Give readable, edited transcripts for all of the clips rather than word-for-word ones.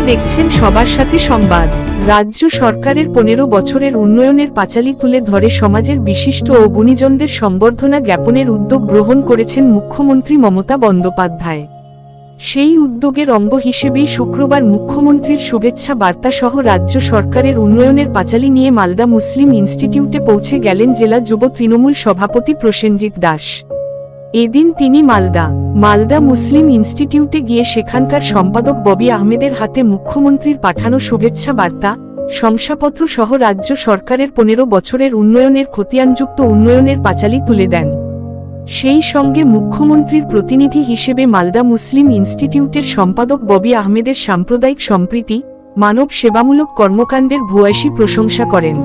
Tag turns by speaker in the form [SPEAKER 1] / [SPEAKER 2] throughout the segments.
[SPEAKER 1] দেখছেন সবার সাথে সংবাদ। রাজ্য সরকারের 15 বছরের উন্নয়নের পাঁচালী তুলে ধরে সমাজের বিশিষ্ট ও গুণীজনদের সম্বর্ধনা জ্ঞাপনের উদ্যোগ গ্রহণ করেছেন মুখ্যমন্ত্রী মমতা বন্দ্যোপাধ্যায়। সেই উদ্যোগের অঙ্গ হিসেবেই শুক্রবার মুখ্যমন্ত্রীর শুভেচ্ছা বার্তা সহ রাজ্য সরকারের উন্নয়নের পাঁচালী নিয়ে মালদা মুসলিম ইনস্টিটিউটে পৌঁছে গেলেন জেলা যুব তৃণমূল সভাপতি প্রসেনজিৎ দাস। এদিন তিনি মালদা মুসলিম ইনস্টিটিউটে গিয়ে সেখানকার সম্পাদক ববি আহমেদের হাতে মুখ্যমন্ত্রীর পাঠানো শুভেচ্ছা বার্তা, শংসাপত্র সহ রাজ্য সরকারের 15 বছরের উন্নয়নের খতিয়ানযুক্ত উন্নয়নের পাঁচালী তুলে দেন। সেই সঙ্গে মুখ্যমন্ত্রীর প্রতিনিধি হিসেবে মালদা মুসলিম ইনস্টিটিউটের সম্পাদক ববি আহমেদের সাম্প্রদায়িক সম্প্রীতি, মানব সেবামূলক কর্মকাণ্ডের ভূয়সী প্রশংসা করেন।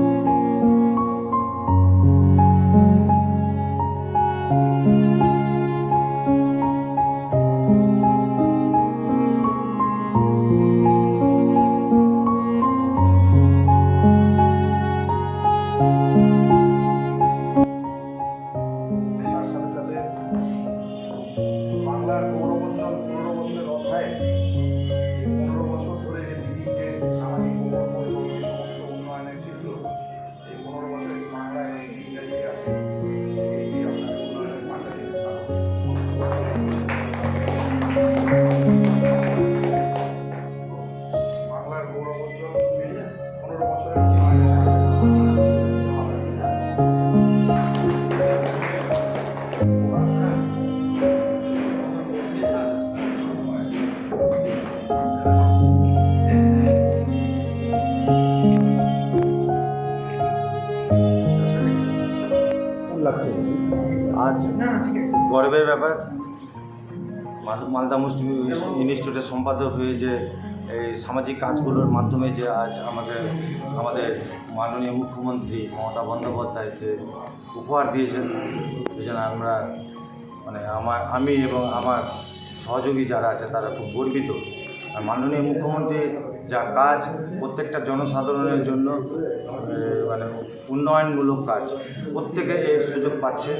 [SPEAKER 2] বাংলার গৌরবোজ্জ্বল 15 বছরের অধ্যায়ে 15 বছর ধরে যে দিদি যে সামাজিক পরিবর্তন সমস্ত উন্নয়নের চিত্র, এই 15 বছর বাংলায় এই দিনটাই আছে। এই আপনার উন্নয়নের পাঁচালী বাংলার গৌরবোজ্জ্বল 15 বছরের
[SPEAKER 3] আজ গর্বের ব্যাপার, মালদা মুসলিম ইনস্টিটিউটের সম্পাদক হয়ে যে এই সামাজিক কাজগুলোর মাধ্যমে যে আজ আমাদের মাননীয় মুখ্যমন্ত্রী মমতা বন্দ্যোপাধ্যায় যে উপহার দিয়েছেন, সেজন্য আমরা আমি এবং আমার সহযোগী যারা আছে তারা খুব গর্বিত। আর মাননীয় মুখ্যমন্ত্রী যা কাজ প্রত্যেকটা জনসাধারণের জন্য উন্নয়নমূলক কাজ প্রত্যেকে এর সুযোগ পাচ্ছে।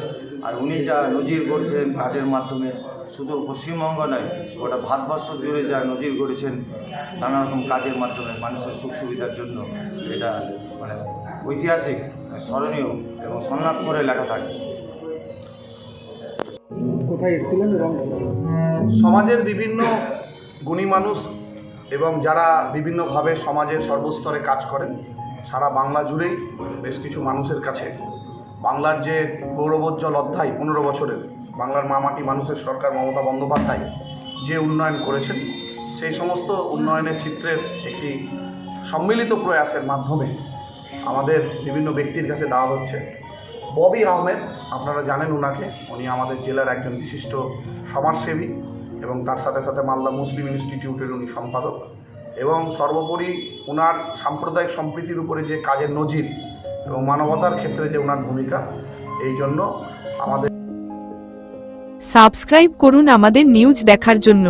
[SPEAKER 3] আর উনি যা নজির গড়ছেন কাজের মাধ্যমে, শুধু পশ্চিমবঙ্গ নয় গোটা ভারতবর্ষ জুড়ে যা নজির গড়েছেন নানা রকম কাজের মাধ্যমে মানুষের সুখ সুবিধার জন্য, এটা ঐতিহাসিক, স্মরণীয় এবং স্বর্ণাক্ষরে করে লেখা থাকে।
[SPEAKER 2] কোথায় এসেছিলেন এবং সমাজের বিভিন্ন গুণী মানুষ এবং যারা বিভিন্নভাবে সমাজের সর্বস্তরে কাজ করেন, সারা বাংলা জুড়েই বেশ কিছু মানুষের কাছে বাংলার যে গৌরবোজ্জ্বল অধ্যায় 15 বছরের বাংলার মামাটি মানুষের সরকার মমতা বন্দ্যোপাধ্যায় যে উন্নয়ন করেছেন, সেই সমস্ত উন্নয়নের চিত্রের একটি সম্মিলিত প্রয়াসের মাধ্যমে আমাদের বিভিন্ন ব্যক্তির কাছে দেওয়া হচ্ছে। ববি আহমেদ, আপনারা জানেন ওনাকে, উনি আমাদের জেলার একজন বিশিষ্ট সমাজসেবী এবং তার সাথে সাথে মালদা মুসলিম ইনস্টিটিউটের উনি সম্পাদক, এবং সর্বোপরি ওনার সাম্প্রদায়িক সম্প্রীতির উপরে যে কাজের নজির এবং মানবতার ক্ষেত্রে যে ওনার ভূমিকা, এই জন্য আমাদের
[SPEAKER 1] সাবস্ক্রাইব করুন আমাদের নিউজ দেখার জন্য।